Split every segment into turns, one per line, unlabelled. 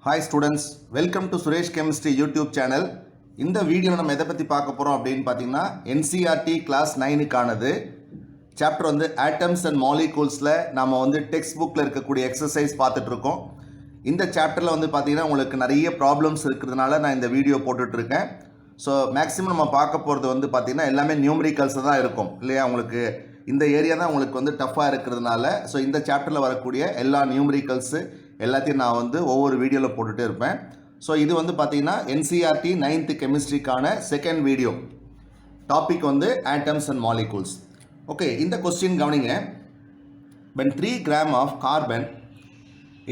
Hi students, welcome to Suresh Chemistry YouTube channel. இந்த வீடியோவில் நம்ம எதை பற்றி பார்க்க போகிறோம் அப்படின்னு பார்த்தீங்கன்னா NCERT கிளாஸ் 9க்கானது சாப்டர் வந்து ஆட்டம்ஸ் அண்ட் மாலிகூல்ஸில் நம்ம வந்து டெக்ஸ்ட் புக்கில் இருக்கக்கூடிய எக்ஸசைஸ் பார்த்துட்ருக்கோம். இந்த சாப்டரில் வந்து பார்த்தீங்கன்னா உங்களுக்கு நிறைய ப்ராப்ளம்ஸ் இருக்கிறதுனால நான் இந்த வீடியோ போட்டுட்ருக்கேன். ஸோ மேக்ஸிமம் நம்ம பார்க்க போகிறது வந்து பார்த்திங்கன்னா எல்லாமே நியூமரிக்கல்ஸ் தான் இருக்கும் இல்லையா. உங்களுக்கு இந்த ஏரியா தான் உங்களுக்கு வந்து டஃப்பாக இருக்கிறதுனால ஸோ இந்த சாப்டரில் வரக்கூடிய எல்லா நியூமரிக்கல்ஸு எல்லாத்தையும் நான் வந்து ஒவ்வொரு வீடியோவில் போட்டுகிட்டே இருப்பேன். ஸோ இது வந்து பார்த்தீங்கன்னா NCERT 9th கெமிஸ்ட்ரிக்கான செகண்ட் வீடியோ. டாபிக் வந்து ஆட்டம்ஸ் அண்ட் மாலிகூல்ஸ். ஓகே, இந்த கொஸ்டின் கவனிங்க. when 3 gram of carbon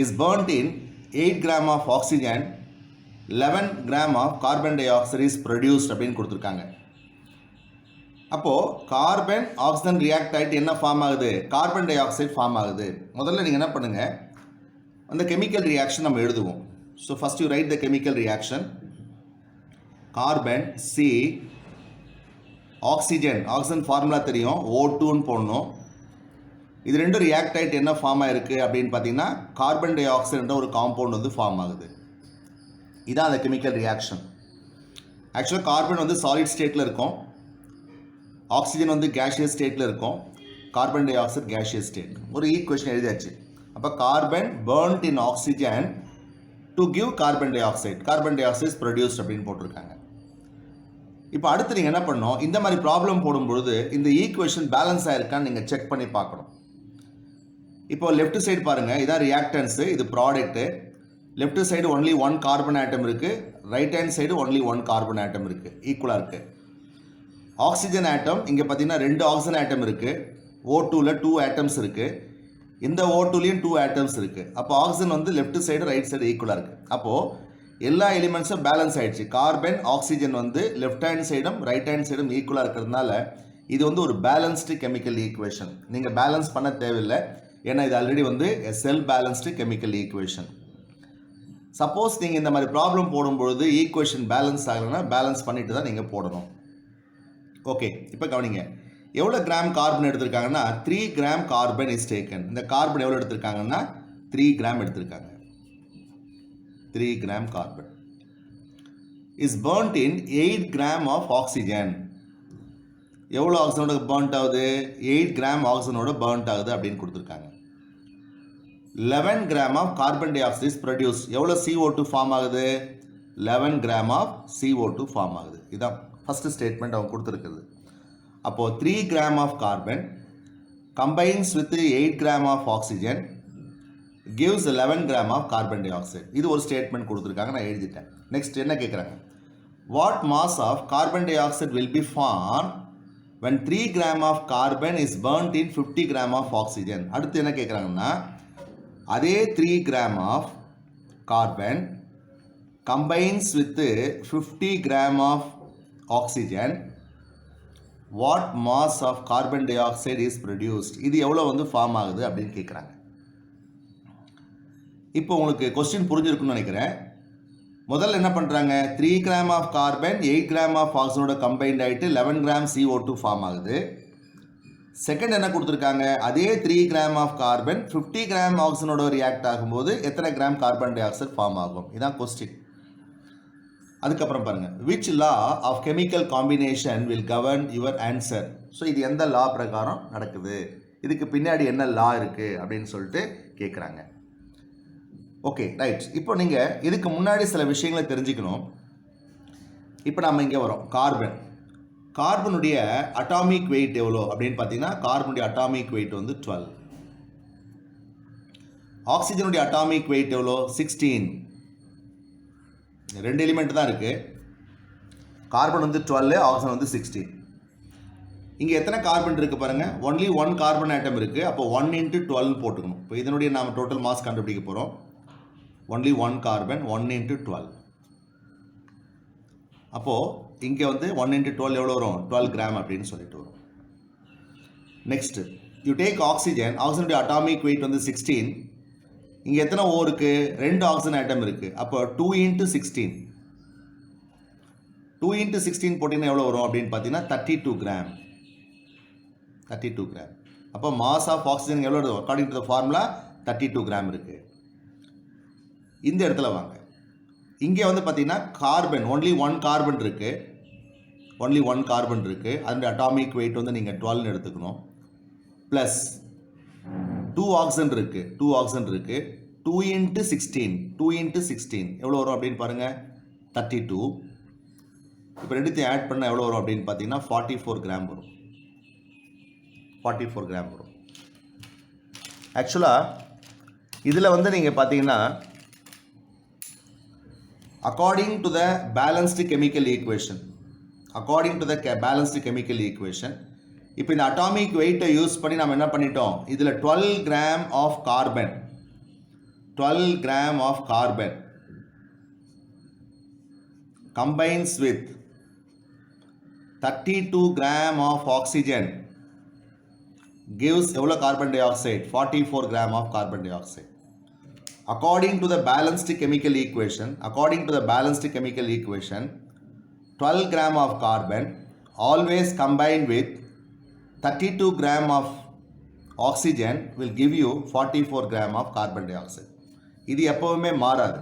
is burnt in 8 gram of oxygen 11 gram of carbon dioxide is produced அப்படின்னு கொடுத்துருக்காங்க. அப்போது கார்பன் ஆக்சிஜன் ரியாக்ட் ஆகிட்டு என்ன ஃபார்ம் ஆகுது? கார்பன் டை ஆக்சைடு ஃபார்ம் ஆகுது. முதல்ல நீங்கள் என்ன பண்ணுங்கள், அந்த கெமிக்கல் ரியாக்ஷன் நம்ம எழுதுவோம். So first you right the chemical reaction. Carbon C oxygen formula தெரியும், O2ன்னு போடணும். இது ரெண்டும் ரியாக்ட் ஆகிட்டு என்ன ஃபார்ம் ஆகிருக்கு அப்படின்னு பார்த்தீங்கன்னா கார்பன் டை ஆக்சைடுன்ற ஒரு காம்பவுண்ட் வந்து ஃபார்ம் ஆகுது. இதான் அந்த கெமிக்கல் ரியாக்ஷன். ஆக்சுவலாக கார்பன் வந்து சாலிட் ஸ்டேட்டில் இருக்கும், ஆக்சிஜன் வந்து கேஷியஸ் ஸ்டேட்டில் இருக்கும், carbon di oxide gaseous state. ஒரு ஈக்குவேஷன் எழுதியாச்சு. அப்போ carbon burnt in oxygen to give carbon di oxide produced அப்படின்னு போட்டிருக்காங்க. இப்போ அடுத்து நீங்கள் என்ன பண்ணணும், இந்த மாதிரி ப்ராப்ளம் போடும்பொழுது இந்த ஈக்குவேஷன் பேலன்ஸ் ஆகிருக்கான்னு நீங்கள் செக் பண்ணி பார்க்கணும். இப்போ லெஃப்ட் சைடு பாருங்கள், இதான் ரியாக்டன்ஸு, இது product. Left side only 1 carbon atom இருக்குது, right hand side only 1 carbon atom இருக்குது, ஈக்குவலாக இருக்குது. ஆக்சிஜன் ஆட்டம் இங்கே பார்த்தீங்கன்னா 2 ஆக்சிஜன் ஆட்டம் இருக்குது, O2ல் 2 ஆட்டம்ஸ் இருக்குது, இந்த O2லையும் 2 ஆட்டம்ஸ் இருக்குது. அப்போ ஆக்சிஜன் வந்து லெஃப்ட் சைடு ரைட் சைடு ஈக்குவலாக இருக்குது. அப்போது எல்லா எலிமெண்ட்ஸும் பேலன்ஸ் ஆகிடுச்சு. கார்பன் ஆக்சிஜன் வந்து லெஃப்ட் ஹேண்ட் சைடும் ரைட் ஹேண்ட் சைடும் ஈக்குவலாக இருக்கிறதுனால இது வந்து ஒரு பேலன்ஸ்டு கெமிக்கல் ஈக்குவேஷன். நீங்கள் பேலன்ஸ் பண்ண தேவையில்லை, ஏன்னா இது ஆல்ரெடி வந்து செல் பேலன்ஸ்டு கெமிக்கல் ஈக்குவேஷன். சப்போஸ் நீங்கள் இந்த மாதிரி ப்ராப்ளம் போடும்பொழுது ஈக்குவேஷன் பேலன்ஸ் ஆகலைன்னா பேலன்ஸ் பண்ணிட்டு தான் நீங்கள் போடணும். ஓகே, இப்போ கவனிங்க. எவ்வளோ கிராம் கார்பன் எடுத்திருக்காங்கன்னா 3 கிராம் கார்பன் இஸ் டேக்கன். இந்த கார்பன் எவ்வளோ எடுத்திருக்காங்கன்னா 3 கிராம் எடுத்திருக்காங்க. 3 gram carbon is burnt in 8 gram of oxygen. எவ்வளோ ஆக்சிஜனோட பர்ன்ட் ஆகுது? 8 கிராம் ஆக்சிஜனோட பர்ன்ட் ஆகுது அப்படின்னு கொடுத்துருக்காங்க. 11 gram of carbon di oxide is produce. எவ்வளோ CO2 ஃபார்ம் ஆகுது? 11 கிராம் ஆஃப் CO2 ஃபார்ம் ஆகுது. இதுதான் ஃபஸ்ட்டு ஸ்டேட்மெண்ட் அவங்க கொடுத்துருக்குது. அப்போது 3 gram of carbon combines with 8 gram of oxygen gives 11 gram of carbon di oxide. இது ஒரு ஸ்டேட்மெண்ட் கொடுத்துருக்காங்க, நான் எழுதிட்டேன். நெக்ஸ்ட் என்ன கேட்குறாங்க, what mass of carbon di oxide will be form when 3 gram of carbon is burnt in 50 gram of oxygen. அடுத்து என்ன கேட்குறாங்கன்னா, அதே 3 gram of carbon combines with 50 gram of oxygen, what mass of carbon di oxide is produced. இது எவ்வளோ வந்து form ஆகுது அப்படின்னு கேட்குறாங்க. இப்போ உங்களுக்கு கொஸ்டின் புரிஞ்சிருக்குன்னு நினைக்கிறேன். முதல்ல என்ன பண்ணுறாங்க, 3 gram of carbon 8 gram of ஆக்சிஜனோட கம்பைன்ட் ஆகிட்டு 11 கிராம் CO2 ஃபார்ம் ஆகுது. செகண்ட் என்ன கொடுத்துருக்காங்க, அதே 3 கிராம் ஆஃப் கார்பன் 50 கிராம் ஆக்சிஜனோட ரியாக்ட் ஆகும்போது எத்தனை gram carbon di oxide form ஆகும். இதுதான் கொஸ்டின். அதுக்கப்புறம் பாருங்கள், which law of chemical combination will govern your answer. So இது எந்த லா பிரகாரம் நடக்குது, இதுக்கு பின்னாடி என்ன லா இருக்குது அப்படின்னு சொல்லிட்டு கேட்குறாங்க. Okay right. இப்போ நீங்கள் இதுக்கு முன்னாடி சில விஷயங்களை தெரிஞ்சுக்கணும். இப்போ நம்ம இங்கே வரோம், கார்பனுடைய அட்டாமிக் வெயிட் எவ்வளோ அப்படின்னு பார்த்தீங்கன்னா கார்பனுடைய அட்டாமிக் வெயிட் வந்து 12. ஆக்சிஜனுடைய அட்டாமிக் வெயிட் எவ்வளோ? 16. 2 எலிமெண்ட் தான் இருக்குது. கார்பன் வந்து 12, ஆக்சிஜன் வந்து 16. இங்கே எத்தனை கார்பன் இருக்குது பாருங்கள், ஒன்லி 1 கார்பன் ஆட்டம் இருக்குது. அப்போ 1 × 12 போட்டுக்கணும். இப்போ இதனுடைய நாம் டோட்டல் மாஸ் கண்டுபிடிக்க போகிறோம். Only 1 carbon 1 × 12. அப்போது இங்கே வந்து 1 × 12 எவ்வளோ வரும்? 12 கிராம் அப்படின்னு சொல்லிட்டு வரும். நெக்ஸ்ட்டு யூ டேக் ஆக்சிஜனுடைய அட்டாமிக் வெயிட் வந்து 16. இங்கே எத்தனை O இருக்குது? 2 ஆக்சிஜன் ஆட்டம் இருக்குது. அப்போ 2 × 16. 2 × 16 போட்டிங்கன்னா எவ்வளோ வரும் அப்படின்னு பார்த்தீங்கன்னா 32 கிராம். 32 கிராம். அப்போ மாஸ் ஆஃப் ஆக்சிஜன் எவ்வளோ? According to the formula 32 gram இருக்குது. இந்த இடத்துல வாங்க, இங்கே வந்து பார்த்தீங்கன்னா கார்பன் ஒன்லி ஒன் கார்பன் இருக்குது, அதனுடைய அட்டாமிக் வெயிட் வந்து நீங்கள் 12 எடுத்துக்கணும். ப்ளஸ் 2 ஆக்சிஜன் இருக்குது, 2 into 16 எவ்வளோ வரும் அப்படின்னு பாருங்கள், 32. இப்போ ரெண்டுத்தையும் ஆட் பண்ணால் எவ்வளோ வரும் அப்படின்னு பார்த்தீங்கன்னா 44 கிராம் வரும். ஆக்சுவலாக இதில் வந்து நீங்கள் பார்த்தீங்கன்னா according to the balanced chemical equation, இப்போ இந்த அட்டாமிக் வெயிட்டை யூஸ் பண்ணி நம்ம என்ன பண்ணிட்டோம், இதில் 12 gram of carbon combines with 32 gram of oxygen gives எவ்வளோ carbon di oxide, 44 gram of carbon di oxide. According to the balanced chemical equation, 12 gram of carbon always combined with 32 gram of oxygen will give you 44 gram of carbon dioxide. இது எப்பவுமே மாறாது.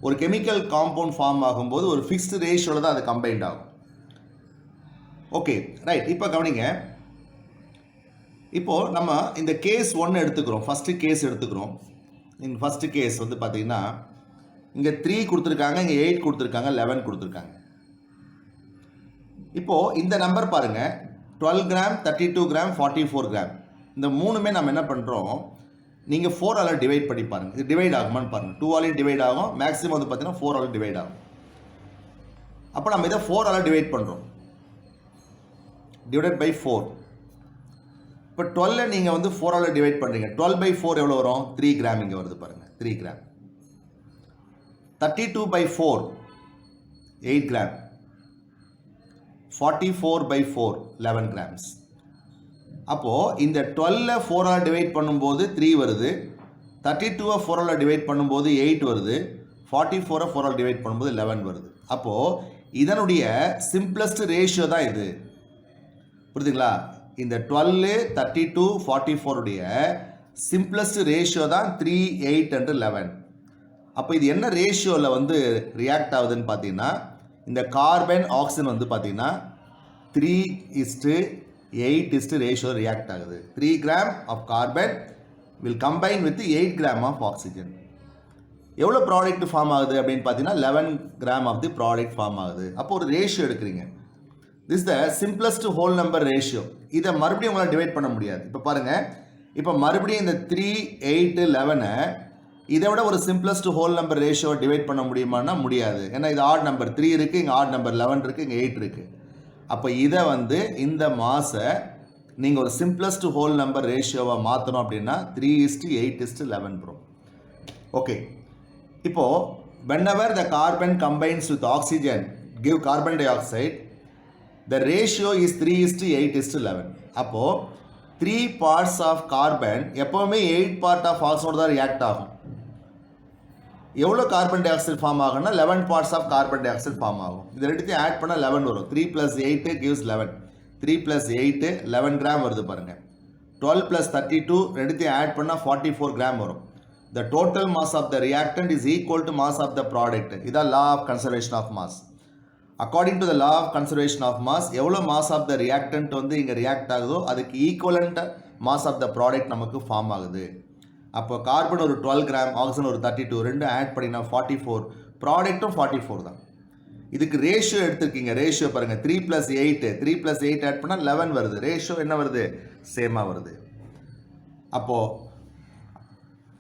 ஒரு chemical compound form ஆகும்போது ஒரு fixed ரேஷியோவில் தான் அது combined ஆகும். Okay right. இப்போ கவனிங்க, இப்போது நம்ம இந்த கேஸ் 1 எடுத்துக்கிறோம், ஃபஸ்ட்டு கேஸ் எடுத்துக்கிறோம். இந்த ஃபஸ்ட்டு கேஸ் வந்து பார்த்தீங்கன்னா இங்கே 3 கொடுத்துருக்காங்க, இங்கே 8 கொடுத்துருக்காங்க, 11 கொடுத்துருக்காங்க. இப்போது இந்த நம்பர் பாருங்கள், 12 கிராம், 32 கிராம், 44 கிராம், இந்த மூணுமே நம்ம என்ன பண்ணுறோம், நீங்கள் 4ஆல் டிவைட் பண்ணி பாருங்கள். இது டிவைட் ஆகுமான்னு பாருங்கள். 2ஆலையும் டிவைட் ஆகும், மேக்ஸிமம் வந்து பார்த்தீங்கன்னா 4ஆல் டிவைட் ஆகும். அப்போ நம்ம இதை 4ஆல் டிவைட் பண்ணுறோம், டிவைடட் பை 4. இப்போ 12 நீங்கள் வந்து 4ஆல் டிவைட் பண்ணுறீங்க, 12/4 எவ்வளோ வரும், 3 கிராம் இங்கே வருது பாருங்கள், 3 கிராம். 32/4 8 gram, 44/4 11 grams. அப்போது இந்த 12 4ஆல் டிவைட் பண்ணும்போது 3 வருது, 32 4ஆல் டிவைட் பண்ணும்போது 8 வருது, 44 4ஆல் டிவைட் பண்ணும்போது 11 வருது. அப்போது இதனுடைய சிம்பிளஸ்ட் ரேஷியோ தான் இது, புரியுதுங்களா? இந்த 12, 32, 44 உடைய சிம்பிளஸ்ட் ரேஷியோ தான் 3, 8 and 11. அப்போ இது என்ன ரேஷியோவில் வந்து ரியாக்ட் ஆகுதுன்னு பார்த்தீங்கன்னா, இந்த கார்பன் ஆக்சிஜன் வந்து பார்த்தீங்கன்னா 3:8 ரேஷியோ ரியாக்ட் ஆகுது. 3 gram of carbon will combine with 8 gram of oxygen. எவ்வளோ ப்ராடக்ட் ஃபார்ம் ஆகுது அப்படின்னு பார்த்தீங்கன்னா 11 gram of the product form ஆகுது. அப்போ ஒரு ரேஷியோ எடுக்கிறீங்க. This the simplest whole number ratio. இதை மறுபடியும் உங்களால் டிவைட் பண்ண முடியாது. இப்போ பாருங்கள், இப்போ மறுபடியும் இந்த 3, 8, 11 இதை விட ஒரு சிம்பிளஸ்ட் ஹோல் நம்பர் ரேஷியோவை டிவைட் பண்ண முடியுமான்னா முடியாது. ஏன்னா இது ஆட் நம்பர் 3 இருக்குது, இங்கே ஆட் நம்பர் 11 இருக்குது, இங்கே 8 இருக்குது. அப்போ இதை வந்து இந்த மாஸை நீங்கள் ஒரு சிம்பிளஸ்ட் ஹோல் நம்பர் ரேஷியோவை மாற்றணும் அப்படின்னா 3:8:11 ப்ரோ. ஓகே, இப்போது whenever the carbon combines with oxygen give carbon dioxide, the ratio is 3:8:11. அப்போது 3 parts of carbon எப்போவுமே 8 part of oxygen தான் ரியாக்ட் ஆகும். எவ்வளோ கார்பன் டை ஆக்சைடு ஃபார்ம் ஆகும்னா 11 parts of carbon di oxide form ஆகும். இது ரெண்டுத்தையும் ஆட் பண்ணால் 11 வரும். 3 + 8 gives 11. 3 + 8 11 கிராம் வருது பாருங்கள். 12 + 32 ரெண்டுத்தையும் ஆட் பண்ணால் 44 கிராம் வரும். The total mass of the reactant is equal to mass of the product. இதான் law of conservation of mass. According to the law of conservation of mass, எவ்வளோ mass of the reactant வந்து இங்கே react ஆகுதோ அதுக்கு equivalent mass of the product நமக்கு form ஆகுது. அப்போ carbon ஒரு 12 கிராம், ஆக்சிஜன் ஒரு 32, ரெண்டும் ஆட் பண்ணினா 44, ப்ராடக்ட்டும் 44 தான். இதுக்கு ரேஷியோ எடுத்துருக்கீங்க. ரேஷியோ பாருங்கள், 3 + 8 ஆட் பண்ணால் 11 வருது. ரேஷியோ என்ன வருது, சேமாக வருது. அப்போது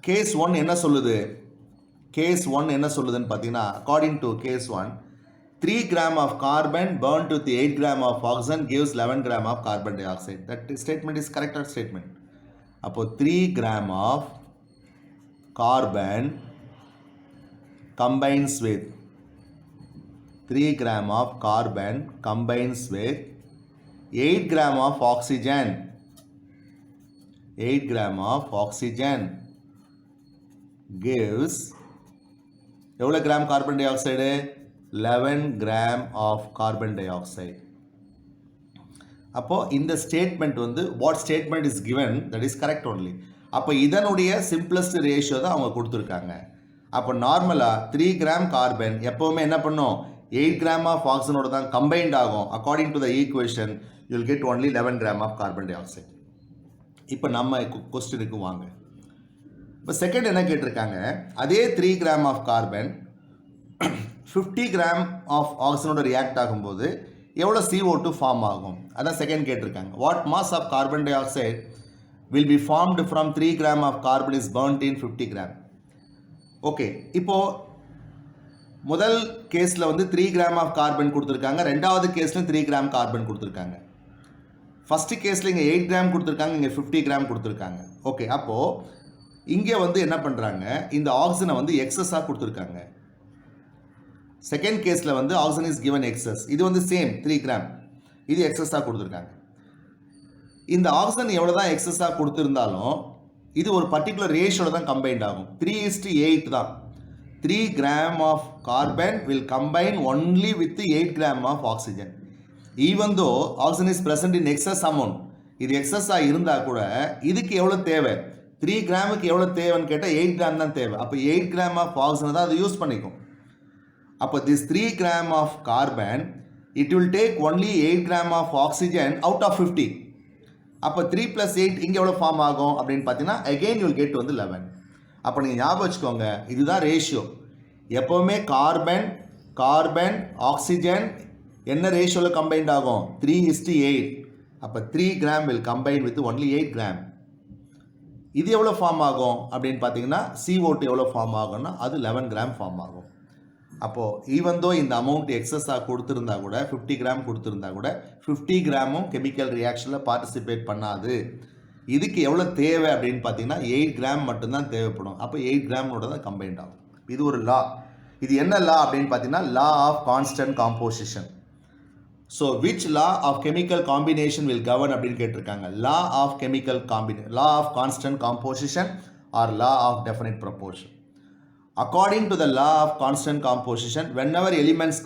கேஸ் 1 என்ன சொல்லுது, என்ன சொல்லுதுன்னு பார்த்தீங்கன்னா, according to case 1, 3 gram of carbon burnt with 8 gram of oxygen gives 11 gram of carbon dioxide. That statement is correct statement. அப்போ 3 gram of carbon combines with 8 gram of oxygen. 8 gram of oxygen gives எவ்வளோ gram carbon di oxide, 11 gram of carbon dioxide. அப்போது இந்த statement வந்து what statement is given, that is correct only. அப்போ இதனுடைய simplest ratio தான் அவங்க கொடுத்துருக்காங்க. அப்போ நார்மலாக 3 கிராம் கார்பன் எப்போவுமே என்ன பண்ணும் 8 கிராம் ஆஃப் ஆக்சிஜனோட தான் கம்பைன்ட் ஆகும். According to the equation you will get only 11 gram of carbon di oxide. இப்போ நம்ம கொஸ்டினுக்கு வாங்க. இப்போ செகண்ட் என்ன கேட்டிருக்காங்க, அதே 3 gram of carbon 50 gram of ஆக்சிஜனோட ரியாக்ட் ஆகும்போது எவ்வளோ CO2 ஃபார்ம் ஆகும், அதான் செகண்ட் கேட்டிருக்காங்க. What mass of carbon tie ஆக்சைடு will be formed from 3 gram of carbon is burnt in 50 gram. Okay, இப்போது முதல் கேஸில் வந்து 3 கிராம் ஆஃப் கார்பன் கொடுத்துருக்காங்க, ரெண்டாவது கேஸில் 3 கிராம் கார்பன் கொடுத்துருக்காங்க. ஃபஸ்ட்டு கேஸில் இங்கே 8 கிராம் கொடுத்துருக்காங்க, இங்கே 50 கிராம் கொடுத்துருக்காங்க. ஓகே, அப்போது இங்கே வந்து என்ன பண்ணுறாங்க, இந்த ஆக்சிஜனை வந்து எக்ஸஸாக கொடுத்துருக்காங்க. செகண்ட் கேஸில் வந்து ஆக்சிஜன் இஸ் கிவன் எக்ஸஸ், இது வந்து சேம் 3 கிராம், இது எக்ஸஸாக கொடுத்துருக்காங்க. இந்த ஆக்சிஜன் எவ்வளோ தான் எக்ஸஸாக கொடுத்துருந்தாலும் இது ஒரு பர்டிகுலர் ரேஷியோவில் தான் கம்பைன்ட் ஆகும். 3:8 தான். 3 gram of carbon will combine only with 8 gram of oxygen. Even though oxygen is present in excess amount, இது எக்ஸஸாக இருந்தால் கூட இதுக்கு எவ்வளோ தேவை, 3 கிராமுக்கு எவ்வளோ தேவைன்னு கேட்டால் 8 கிராம் தான் தேவை. அப்போ 8 கிராம் ஆஃப் ஆக்சிஜனை தான் அது யூஸ் பண்ணிக்கும். அப்போ this 3 gram of carbon it will take only 8 gram of oxygen out of 50. அப்போ 3 + 8 இங்கே எவ்வளோ ஃபார்ம் ஆகும் அப்படின்னு பார்த்தீங்கன்னா அகெயின் யூல் கெட் வந்து 11. அப்போ நீங்கள் ஞாபகம் வச்சுக்கோங்க, இதுதான் ரேஷியோ. எப்போவுமே கார்பன் கார்பன் ஆக்சிஜன் என்ன ரேஷியோவில் கம்பைன்ட் ஆகும், 3:8. அப்போ 3 gram will combine with only 8 gram. இது எவ்வளோ ஃபார்ம் ஆகும் அப்படின்னு பார்த்தீங்கன்னா CO2 எவ்வளோ ஃபார்ம் ஆகும்னா அது 11 கிராம் ஃபார்ம் ஆகும். அப்போது ஈவன் தோ இந்த அமௌண்ட் எக்ஸஸாக கொடுத்துருந்தா கூட 50 கிராம் கொடுத்துருந்தா கூட 50 கிராமும் கெமிக்கல் ரியாக்ஷனில் பார்ட்டிசிபேட் பண்ணாது. இதுக்கு எவ்வளோ தேவை அப்படின்னு பார்த்தீங்கன்னா 8 கிராம் மட்டும்தான் தேவைப்படும். அப்போ 8 கிராமோட தான் கம்பைன்ட் ஆகும். இது ஒரு லா. இது என்ன லா அப்படின்னு பார்த்தீங்கன்னா law of constant composition. So which law of chemical combination will govern அப்படின்னு கேட்டிருக்காங்க. Law of chemical law of constant composition or law of definite proportion. According to the law of constant composition, whenever elements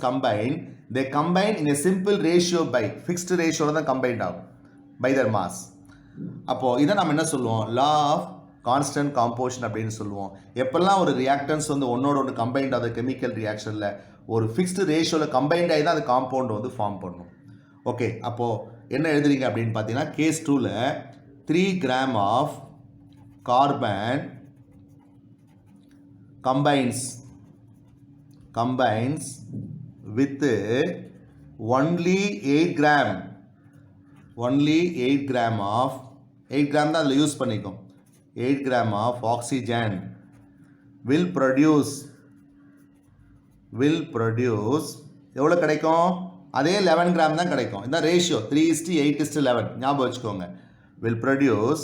combine, they combine in a simple ratio by fixed ratio தான் combined ஆகும் by their mass. அப்போது இதை நம்ம என்ன சொல்லுவோம், law of constant composition அப்படின்னு சொல்லுவோம். எப்பெல்லாம் ஒரு ரியாக்டன்ஸ் வந்து ஒன்னோட ஒன்று கம்பைன்ட் ஆகுது கெமிக்கல் ரியாக்ஷனில் ஒரு ஃபிக்ஸ்டு ரேஷியோவில் கம்பைன்ட் ஆகி தான் அது காம்பவுண்ட் வந்து ஃபார்ம் பண்ணும். ஓகே, அப்போது என்ன எழுதுறீங்க அப்படின்னு பார்த்தீங்கன்னா கேஸ் 2ல் 3 gram of carbon combines with only 8 gram of 8 gram தான் அதில் யூஸ் பண்ணிக்கும். 8 gram of oxygen will produce எவ்வளோ கிடைக்கும், அதே 11 கிராம் தான் கிடைக்கும். இந்த ரேஷியோ 3:8:11 ஞாபகம் வச்சுக்கோங்க. will produce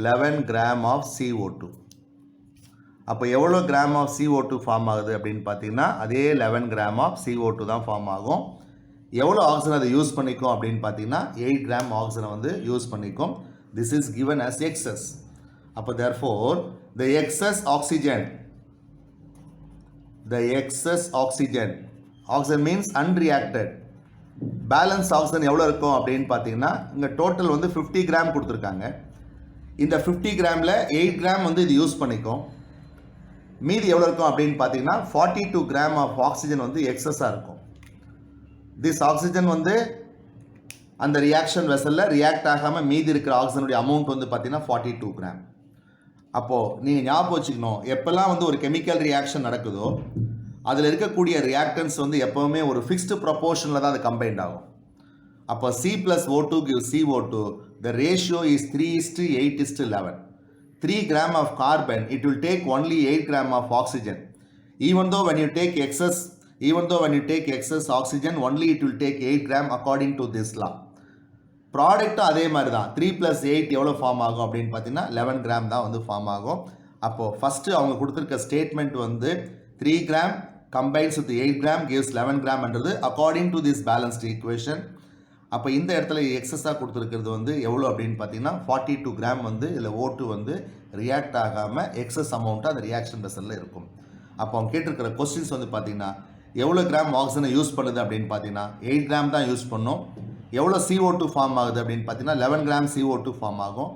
11 gram of CO2. அப்போ எவ்வளோ கிராம் ஆஃப் CO2 ஃபார்ம் ஆகுது அப்படின்னு பார்த்தீங்கன்னா அதே 11 கிராம் ஆஃப் CO2 தான் ஃபார்ம் ஆகும். எவ்வளோ ஆக்சிஜன் அதை யூஸ் பண்ணிக்கும் அப்படின்னு பார்த்தீங்கன்னா 8 கிராம் ஆக்சிஜனை வந்து யூஸ் பண்ணிக்கும். This is given as excess. அப்போ therefore the excess oxygen means unreacted. Balance oxygen எவ்வளோ இருக்கும் அப்படின்னு பார்த்தீங்கன்னா இங்கே டோட்டல் வந்து 50 கிராம் கொடுத்துருக்காங்க. இந்த 50 கிராமில் 8 கிராம் வந்து இது யூஸ் பண்ணிக்கும். மீதி எவ்வளோ இருக்கும் அப்படின்னு பார்த்தீங்கன்னா 42 கிராம் ஆஃப் ஆக்சிஜன் வந்து எக்ஸஸாக இருக்கும். திஸ் ஆக்சிஜன் வந்து அந்த ரியாக்ஷன் வெசலில் ரியாக்ட் ஆகாமல் மீதி இருக்கிற ஆக்சிஜனுடைய அமௌண்ட் வந்து பார்த்தீங்கன்னா 42 கிராம். அப்போது நீங்கள் ஞாபகம் வச்சுக்கணும், எப்போல்லாம் வந்து ஒரு கெமிக்கல் ரியாக்ஷன் நடக்குதோ அதில் இருக்கக்கூடிய ரியாக்டன்ஸ் வந்து எப்போவுமே ஒரு ஃபிக்ஸ்டு ப்ரொபோர்ஷனில் தான் அது கம்பைன்ட் ஆகும். அப்போ C + O2 gives CO2. The ratio is 3:8:11. 3 gram of carbon, it will take only 8 gram of oxygen. Even though when you take excess oxygen, only it will take 8 gram according to this law. ப்ராடக்ட்டும் அதே மாதிரி தான். 3 + 8 எவ்வளோ form ஆகும் அப்படின்னு பார்த்தீங்கன்னா 11 gram தான் வந்து form ஆகும். அப்போது ஃபஸ்ட்டு அவங்க கொடுத்துருக்க ஸ்டேட்மெண்ட் வந்து 3 gram combines with 8 gram gives 11 கிராம்ன்றது according to this balanced equation. அப்போ இந்த இடத்துல எக்ஸஸாக கொடுத்துருக்கிறது வந்து எவ்வளோ அப்படின்னு பார்த்தீங்கன்னா 42 கிராம் வந்து இதில் O2 வந்து ரியாக்ட் ஆகாமல் எக்ஸஸ் அமௌண்ட்டாக அந்த ரியாக்ஷன் வெசலில் இருக்கும். அப்போ அவங்க கேட்டிருக்கிற கொஸ்டின்ஸ் வந்து பார்த்தீங்கன்னா எவ்வளோ கிராம் ஆக்சிஜனை யூஸ் பண்ணுது அப்படின்னு பார்த்தீங்கன்னா 8 கிராம் தான் யூஸ் பண்ணும். எவ்வளோ CO2 ஃபார்ம் ஆகுது அப்படின்னு பார்த்தீங்கன்னா 11 கிராம் CO2 ஃபார்ம் ஆகும்.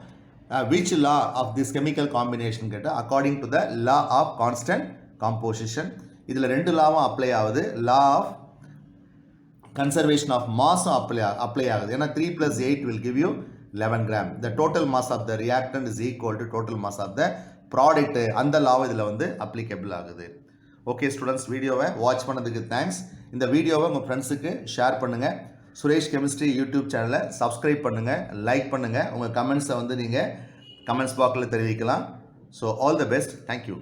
which law of this chemical combination கேட்டால் according to the law of constant composition. இதில் ரெண்டு லாவும் அப்ளை ஆகுது. law of conservation of mass apply ஆகுது. ஏன்னா 3 plus 8 will give you 11 gram. The total mass of the reactant is equal to total mass of the product. அந்த law இதில் வந்து applicable ஆகுது. Okay students, வீடியோவை வாட்ச் பண்ணதுக்கு thanks. இந்த வீடியோவை உங்கள் ஃப்ரெண்ட்ஸுக்கு ஷேர் பண்ணுங்கள். சுரேஷ் கெமிஸ்ட்ரி யூடியூப் சேனலை சப்ஸ்கிரைப் பண்ணுங்கள், லைக் பண்ணுங்கள். உங்கள் கமெண்ட்ஸை வந்து நீங்கள் கமெண்ட்ஸ் பாக்ஸில் தெரிவிக்கலாம். So all the best. Thank you.